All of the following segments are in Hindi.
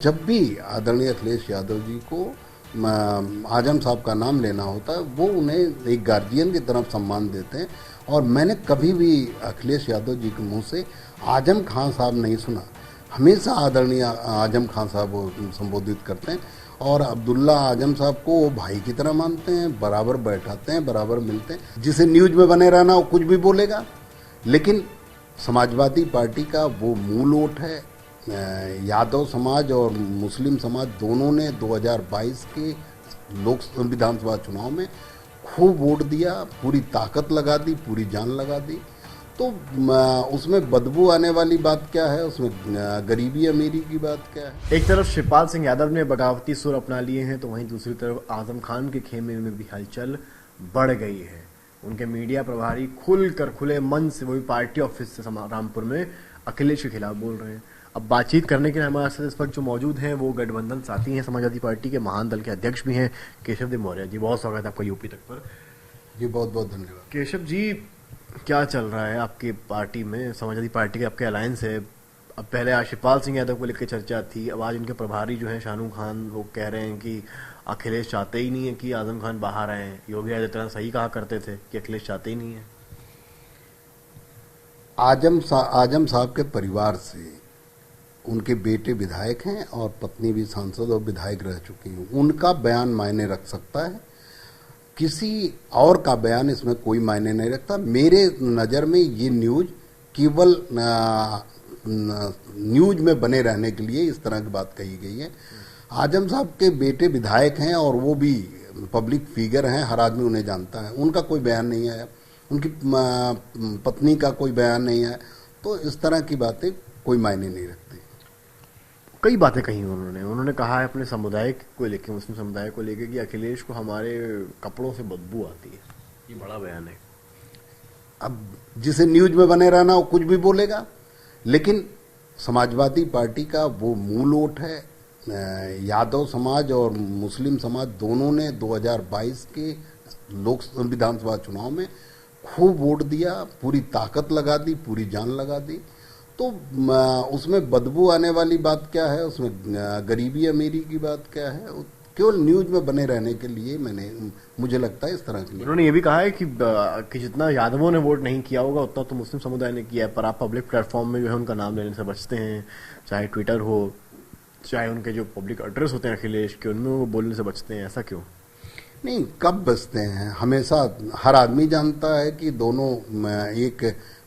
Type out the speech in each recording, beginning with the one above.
जब भी आदरणीय अखिलेश यादव जी को आजम साहब का नाम लेना होता है, वो उन्हें एक गार्जियन की तरफ सम्मान देते हैं। और मैंने कभी भी अखिलेश यादव जी के मुंह से आजम खान साहब नहीं सुना। हमेशा आदरणीय आजम खान साहब वो संबोधित करते हैं। और अब्दुल्ला आजम साहब को वो भाई की तरह मानते हैं, बराबर बैठाते हैं, बराबर मिलते हैं। जिसे न्यूज में बने रहना वो कुछ भी बोलेगा, लेकिन समाजवादी पार्टी का वो मूल वोट है। यादव समाज और मुस्लिम समाज दोनों ने 2022 के लोक विधानसभा चुनाव में खूब वोट दिया, पूरी ताकत लगा दी, पूरी जान लगा दी। तो उसमें बदबू आने वाली बात क्या है, उसमें गरीबी अमीरी की बात क्या है। एक तरफ शिवपाल सिंह यादव ने बगावती सुर अपना लिए हैं, तो वहीं दूसरी तरफ आजम खान के खेमे में भी हलचल बढ़ गई है। उनके मीडिया प्रभारी खुले मन से, वही पार्टी ऑफिस से रामपुर में अखिलेश के खिलाफ बोल रहे हैं। अब बातचीत करने के लिए हमारे साथ इस वक्त जो मौजूद हैं वो गठबंधन साथी हैं, समाजवादी पार्टी के महान दल के अध्यक्ष भी हैं, केशव देव मौर्य जी। बहुत स्वागत है आपका यूपी तक पर। जी बहुत बहुत धन्यवाद। केशव जी, क्या चल रहा है आपकी पार्टी में? समाजवादी पार्टी के आपके अलायंस है। अब पहले आज शिवपाल सिंह यादव को लेकर चर्चा थी, अब आज इनके प्रभारी जो हैं शानू खान, वो कह रहे हैं कि अखिलेश चाहते ही नहीं है कि आजम खान बाहर आए। योगी आदित्यनाथ सही कहा करते थे कि अखिलेश चाहते ही नहीं है। आजम साहब के परिवार से उनके बेटे विधायक हैं और पत्नी भी सांसद और विधायक रह चुकी हैं। उनका बयान मायने रख सकता है, किसी और का बयान इसमें कोई मायने नहीं रखता। मेरे नज़र में ये न्यूज केवल न्यूज में बने रहने के लिए इस तरह की बात कही गई है। आजम साहब के बेटे विधायक हैं और वो भी पब्लिक फिगर हैं, हर आदमी उन्हें जानता है। उनका कोई बयान नहीं आया, उनकी पत्नी का कोई बयान नहीं आया, तो इस तरह की बातें कोई मायने नहीं रखती। कई बातें कही उन्होंने कहा है अपने समुदाय को लेकर, मुस्लिम समुदाय को लेकर, कि अखिलेश को हमारे कपड़ों से बदबू आती है। ये बड़ा बयान है। अब जिसे न्यूज में बने रहना वो कुछ भी बोलेगा, लेकिन समाजवादी पार्टी का वो मूल वोट है। यादव समाज और मुस्लिम समाज दोनों ने 2022 के लोक विधानसभा चुनाव में खूब वोट दिया, पूरी ताकत लगा दी, पूरी जान लगा दी। तो उसमें बदबू आने वाली बात क्या है, उसमें गरीबी अमीरी की बात क्या है, केवल न्यूज में बने रहने के लिए मुझे लगता है इस तरह के लिए। उन्होंने ये भी कहा है कि जितना यादवों ने वोट नहीं किया होगा उतना तो मुस्लिम समुदाय ने किया है, पर आप पब्लिक प्लेटफॉर्म में जो है उनका नाम लेने से बचते हैं, चाहे ट्विटर हो, चाहे उनके जो पब्लिक एड्रेस होते हैं अखिलेश के, उनमें वो बोलने से बचते हैं। ऐसा क्यों? नहीं, कब बचते हैं? हमेशा हर आदमी जानता है कि दोनों एक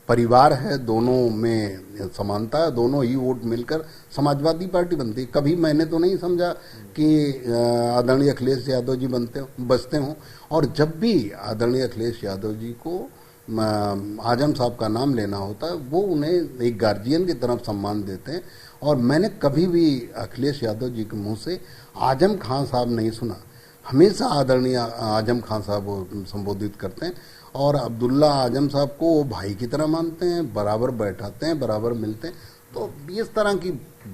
परिवार है, दोनों में समानता है, दोनों ही वोट मिलकर समाजवादी पार्टी बनती है। कभी मैंने तो नहीं समझा कि आदरणीय अखिलेश यादव जी बचते हों। और जब भी आदरणीय अखिलेश यादव जी को आजम साहब का नाम लेना होता है, वो उन्हें एक गार्जियन की तरफ सम्मान देते हैं। और मैंने कभी भी अखिलेश यादव जी के मुँह से आजम खान साहब नहीं सुना। हमेशा आदरणीय आजम खान साहब वो संबोधित करते हैं। और अब्दुल्ला आजम साहब को वो भाई की तरह मानते हैं, बराबर बैठाते हैं, बराबर मिलते हैं। तो इस तरह की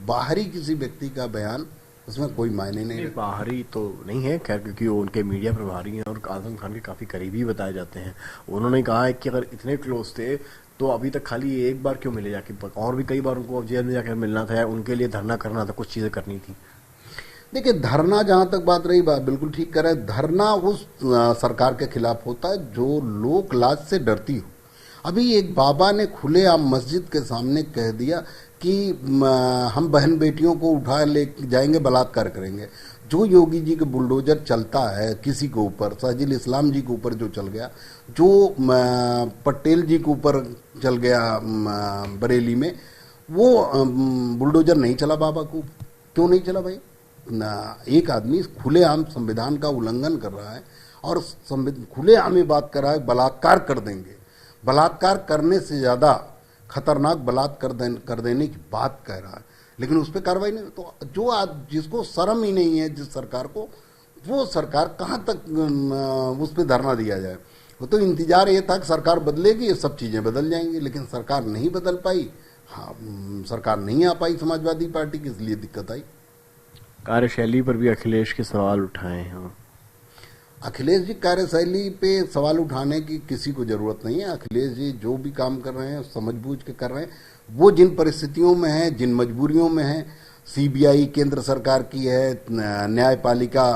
बाहरी किसी व्यक्ति का बयान, उसमें कोई मायने नहीं। बाहरी तो नहीं है खैर, क्योंकि वो उनके मीडिया प्रभारी हैं और आजम खान के काफ़ी करीबी बताए जाते हैं। उन्होंने कहा है कि अगर इतने क्लोज थे तो अभी तक खाली एक बार क्यों मिले जाके, और भी कई बार उनको जेल में जाकर मिलना था, उनके लिए धरना करना था, कुछ चीज़ें करनी थी। देखिए, धरना जहां तक बात रही, बात बिल्कुल ठीक कर रहे हैं। धरना उस सरकार के खिलाफ होता है जो लोक लाज से डरती हो। अभी एक बाबा ने खुलेआम मस्जिद के सामने कह दिया कि हम बहन बेटियों को उठा ले जाएंगे, बलात्कार करेंगे। जो योगी जी के बुलडोजर चलता है किसी के ऊपर, साजिल इस्लाम जी के ऊपर जो चल गया, जो पटेल जी के ऊपर चल गया बरेली में, वो बुलडोजर नहीं चला बाबा को। क्यों नहीं चला भाई? एक आदमी खुलेआम संविधान का उल्लंघन कर रहा है और खुलेआम ही बात कर रहा है बलात्कार कर देंगे। बलात्कार करने से ज्यादा खतरनाक बलात्कार कर देने की बात कह रहा है, लेकिन उस पर कार्रवाई नहीं। तो जो जिसको शर्म ही नहीं है, जिस सरकार को, वो सरकार कहाँ तक उस पर धरना दिया जाए? वो तो इंतजार ये था कि सरकार बदलेगी, ये सब चीजें बदल जाएंगी, लेकिन सरकार नहीं बदल पाई। हाँ, सरकार नहीं आ पाई समाजवादी पार्टी की, इसलिए दिक्कत आई। कार्यशैली पर भी अखिलेश के सवाल उठाए हैं। अखिलेश जी कार्यशैली पे सवाल उठाने की किसी को जरूरत नहीं है। अखिलेश जी जो भी काम कर रहे हैं समझबूझ के कर रहे हैं। वो जिन परिस्थितियों में हैं, जिन मजबूरियों में हैं, सीबीआई केंद्र सरकार की है, न्यायपालिका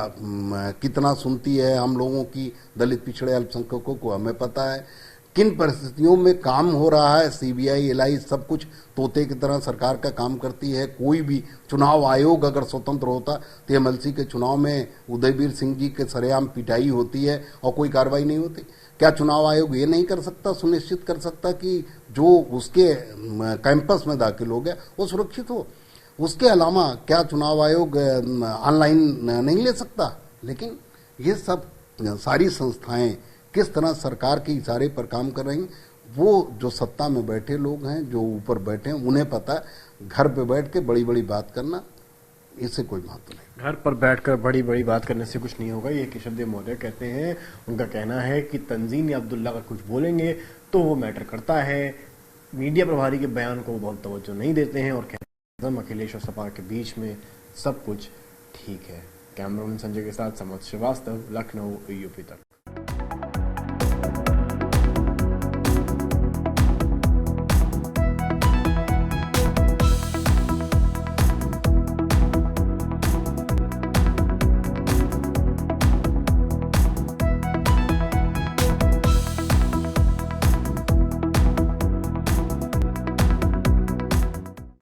कितना सुनती है हम लोगों की, दलित पिछड़े अल्पसंख्यकों को हमें पता है। किन परिस्थितियों में काम हो रहा है, सीबीआई एलआई सब कुछ तोते की तरह सरकार का काम करती है। कोई भी चुनाव आयोग अगर स्वतंत्र होता तो एमएलसी के चुनाव में उदयवीर सिंह जी के सरेआम पिटाई होती है और कोई कार्रवाई नहीं होती। क्या चुनाव आयोग ये नहीं कर सकता, सुनिश्चित कर सकता कि जो उसके कैंपस में दाखिल हो गया वो सुरक्षित हो? उसके अलावा क्या चुनाव आयोग ऑनलाइन नहीं ले सकता? लेकिन ये सब सारी संस्थाएं किस तरह सरकार के इशारे पर काम कर रही हैं, वो जो सत्ता में बैठे लोग हैं, जो ऊपर बैठे हैं, उन्हें पता है। घर पे बैठ के बड़ी बड़ी बात करना, इससे कोई महत्व नहीं। घर पर बैठकर बड़ी बड़ी बात करने से कुछ नहीं होगा, ये किशन देव महोदय कहते हैं। उनका कहना है कि तंजीम या अब्दुल्ला अगर कुछ बोलेंगे तो वो मैटर करता है। मीडिया प्रभारी के बयान को बहुत तवज्जो नहीं देते हैं और कहते हैं अखिलेश और सपा के बीच में सब कुछ ठीक है। कैमरामैन संजय के साथ समर्थ श्रीवास्तव, लखनऊ, यूपी तक।